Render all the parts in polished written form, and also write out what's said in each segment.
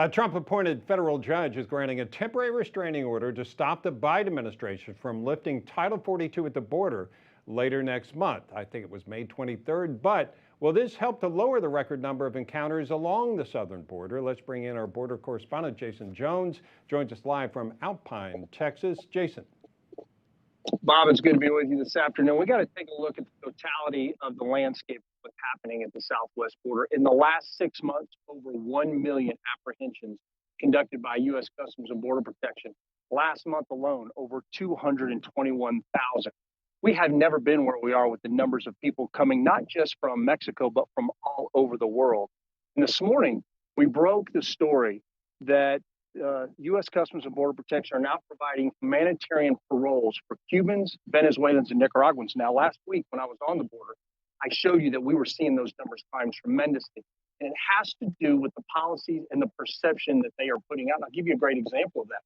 A Trump-appointed federal judge is granting a temporary restraining order to stop the Biden administration from lifting Title 42 at the border later next month. I think it was May 23rd. But will this help to lower the record number of encounters along the southern border? Let's bring in our border correspondent, Jason Jones, joins us live from Alpine, Texas. Jason. Bob, it's good to be with you this afternoon. We got to take a look at the totality of the landscape of what's happening at the southwest border. In the last 6 months, over 1 million apprehensions conducted by U.S. Customs and Border Protection. Last month alone, over 221,000. We have never been where we are with the numbers of people coming, not just from Mexico, but from all over the world. And this morning, we broke the story that U.S. Customs and Border Protection are now providing humanitarian paroles for Cubans, Venezuelans, and Nicaraguans. Now, last week when I was on the border, I showed you that we were seeing those numbers climb tremendously. And it has to do with the policies and the perception that they are putting out. And I'll give you a great example of that.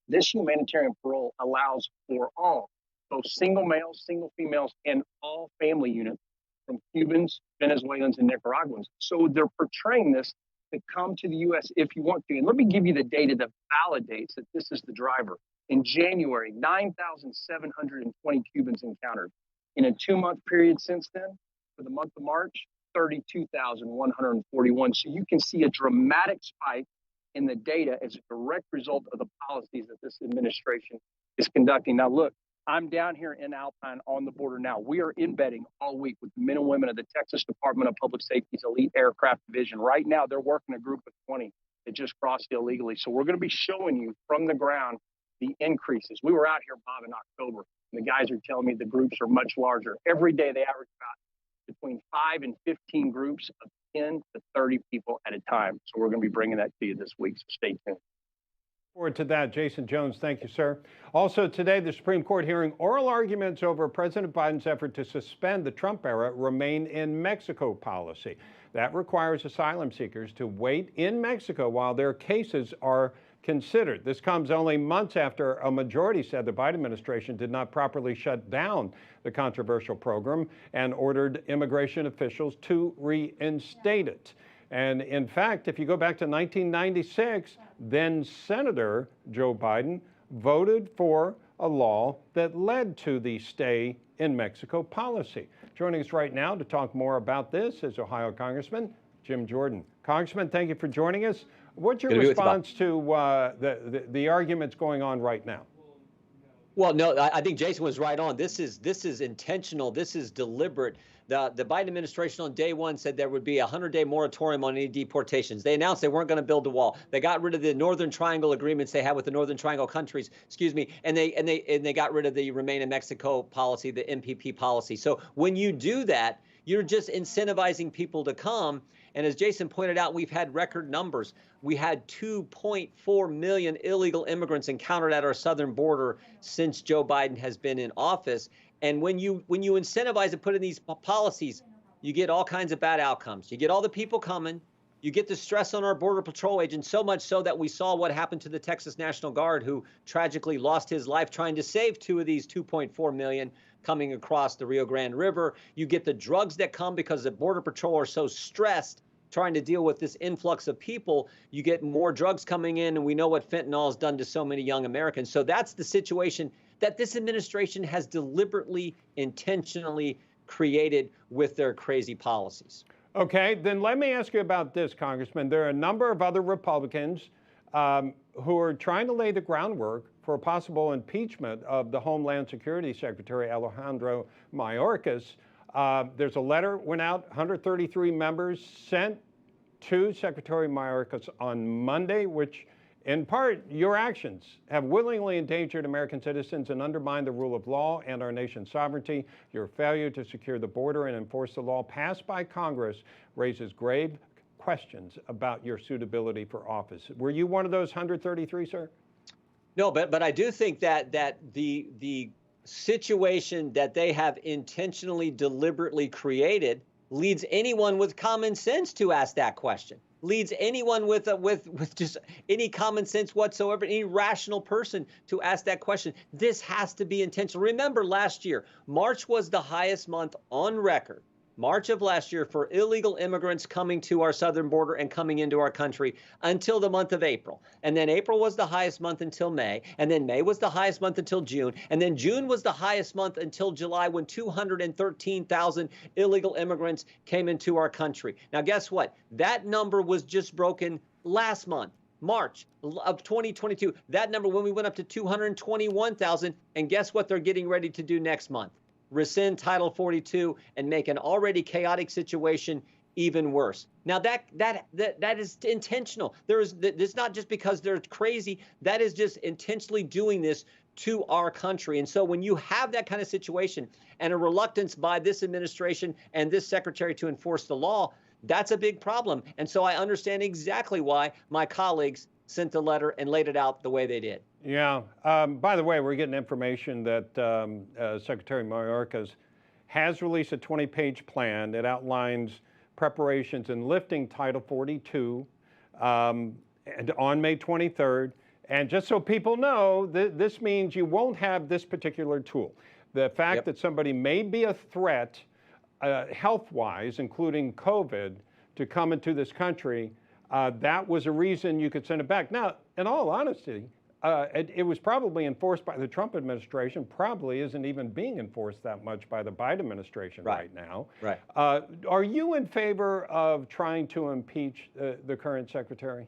This humanitarian parole allows for all, both single males, single females, and all family units from Cubans, Venezuelans, and Nicaraguans. So they're portraying this to come to the U.S. if you want to. And let me give you the data that validates that this is the driver. In January, 9,720 Cubans encountered. In a 2-month period since then, for the month of March, 32,141. So you can see a dramatic spike in the data as a direct result of the policies that this administration is conducting. Now, look, I'm down here in Alpine on the border now. We are embedding all week with the men and women of the Texas Department of Public Safety's Elite Aircraft Division. Right now, they're working a group of 20 that just crossed illegally. So we're going to be showing you from the ground the increases. We were out here, Bob, in October, and the guys are telling me the groups are much larger. Every day, they average about between 5 and 15 groups of 10 to 30 people at a time. So we're going to be bringing that to you this week, so stay tuned. Forward to that. Jason Jones, thank you, sir. Also today, the Supreme Court hearing oral arguments over President Biden's effort to suspend the Trump-era Remain in Mexico policy. That requires asylum seekers to wait in Mexico while their cases are considered. This comes only months after a majority said the Biden administration did not properly shut down the controversial program and ordered immigration officials to reinstate it. And in fact, if you go back to 1996, then Senator Joe Biden voted for a law that led to the stay in Mexico policy. Joining us right now to talk more about this is Ohio Congressman Jim Jordan. Congressman, thank you for joining us. What's your response to the arguments going on right now? Well, no, I think Jason was right on. This is intentional. This is deliberate. The Biden administration on day one said there would be a 100-day moratorium on any deportations. They announced they weren't going to build a wall. They got rid of the Northern Triangle agreements they had with the Northern Triangle countries, and they got rid of the Remain in Mexico policy, the MPP policy. So when you do that, you're just incentivizing people to come. And as Jason pointed out, we've had record numbers. We had 2.4 million illegal immigrants encountered at our southern border since Joe Biden has been in office. And when you incentivize and put in these policies, you get all kinds of bad outcomes. You get all the people coming. You get the stress on our Border Patrol agents, so much so that we saw what happened to the Texas National Guard, who tragically lost his life trying to save 2 of these 2.4 million coming across the Rio Grande River. You get the drugs that come because the Border Patrol are so stressed trying to deal with this influx of people. You get more drugs coming in, and we know what fentanyl has done to so many young Americans. So that's the situation that this administration has deliberately, intentionally created with their crazy policies. Okay, then let me ask you about this, Congressman. There are a number of other Republicans who are trying to lay the groundwork for a possible impeachment of the Homeland Security Secretary, Alejandro Mayorkas. There's a letter went out, 133 members sent to Secretary Mayorkas on Monday, which in part, your actions have willingly endangered American citizens and undermined the rule of law and our nation's sovereignty. Your failure to secure the border and enforce the law passed by Congress raises grave questions about your suitability for office. Were you one of those 133, sir? No, but I do think that the situation that they have intentionally, deliberately created leads anyone with common sense to ask that question. Leads anyone with just any common sense whatsoever, any rational person to ask that question. This has to be intentional. Remember last year, March was the highest month on record March of last year, for illegal immigrants coming to our southern border and coming into our country until the month of April. And then April was the highest month until May. And then May was the highest month until June. And then June was the highest month until July, when 213,000 illegal immigrants came into our country. Now, guess what? That number was just broken last month, March of 2022. That number, when we went up to 221,000. And guess what they're getting ready to do next month? Rescind Title 42 and make an already chaotic situation even worse. Now that is intentional. It's not just because they're crazy. That is just intentionally doing this to our country. And so when you have that kind of situation and a reluctance by this administration and this secretary to enforce the law, that's a big problem. And so I understand exactly why my colleagues sent the letter and laid it out the way they did. Yeah. By the way, we're getting information that Secretary Mayorkas has released a 20-page plan that outlines preparations in lifting Title 42 and on May 23rd. And just so people know, this means you won't have this particular tool. The fact that somebody may be a threat health-wise, including COVID, to come into this country, that was a reason you could send it back. Now, in all honesty, it was probably enforced by the Trump administration, probably isn't even being enforced that much by the Biden administration right now. Right. Are you in favor of trying to impeach the current secretary?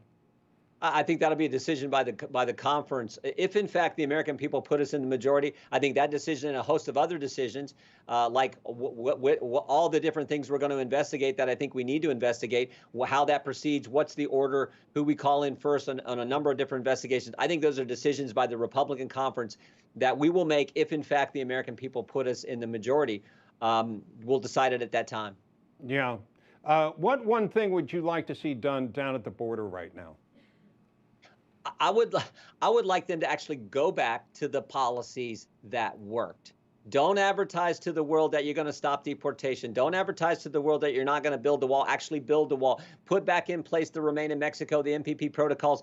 I think that'll be a decision by the conference. If, in fact, the American people put us in the majority, I think that decision and a host of other decisions, like all the different things we're going to investigate that I think we need to investigate, how that proceeds, what's the order, who we call in first on a number of different investigations. I think those are decisions by the Republican conference that we will make if, in fact, the American people put us in the majority. We'll decide it at that time. Yeah. What one thing would you like to see done down at the border right now? I would like them to actually go back to the policies that worked. Don't advertise to the world that you're going to stop deportation. Don't advertise to the world that you're not going to build the wall. Actually build the wall. Put back in place the Remain in Mexico, the MPP protocols.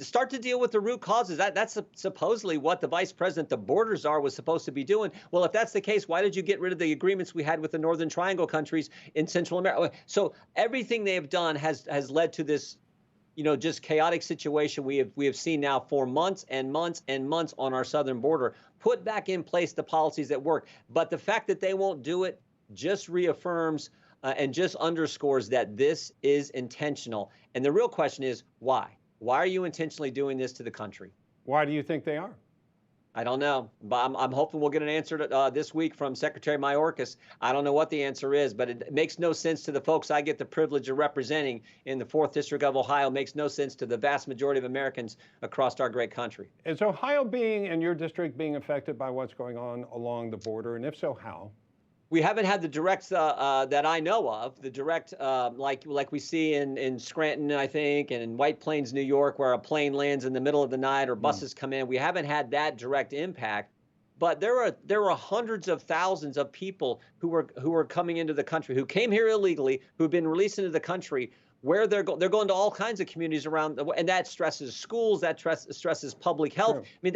Start to deal with the root causes. That's supposedly what the vice president, the border czar, was supposed to be doing. Well, if that's the case, why did you get rid of the agreements we had with the Northern Triangle countries in Central America? So everything they have done has led to this, just chaotic situation we have seen now for months and months and months on our southern border. Put back in place the policies that work. But the fact that they won't do it just reaffirms and just underscores that this is intentional. And the real question is, why? Why are you intentionally doing this to the country? Why do you think they are? I don't know, but I'm hoping we'll get an answer this week from Secretary Mayorkas. I don't know what the answer is, but it makes no sense to the folks I get the privilege of representing in the 4th District of Ohio. It makes no sense to the vast majority of Americans across our great country. Is Ohio and your district being affected by what's going on along the border? And if so, how? We haven't had the direct that I know of, the direct like we see in Scranton, I think, and in White Plains, New York, where a plane lands in the middle of the night or buses come in. We haven't had that direct impact, but there are hundreds of thousands of people who are coming into the country, who came here illegally, who've been released into the country, where they're going to all kinds of communities around, and that stresses schools, that stresses public health. Sure. I mean,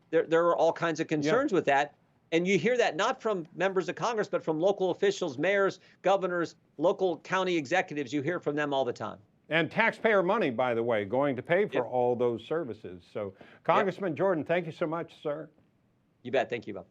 there are all kinds of concerns with that. And you hear that not from members of Congress, but from local officials, mayors, governors, local county executives. You hear from them all the time. And taxpayer money, by the way, going to pay for all those services. So, Congressman Jordan, thank you so much, sir. You bet. Thank you, Bob.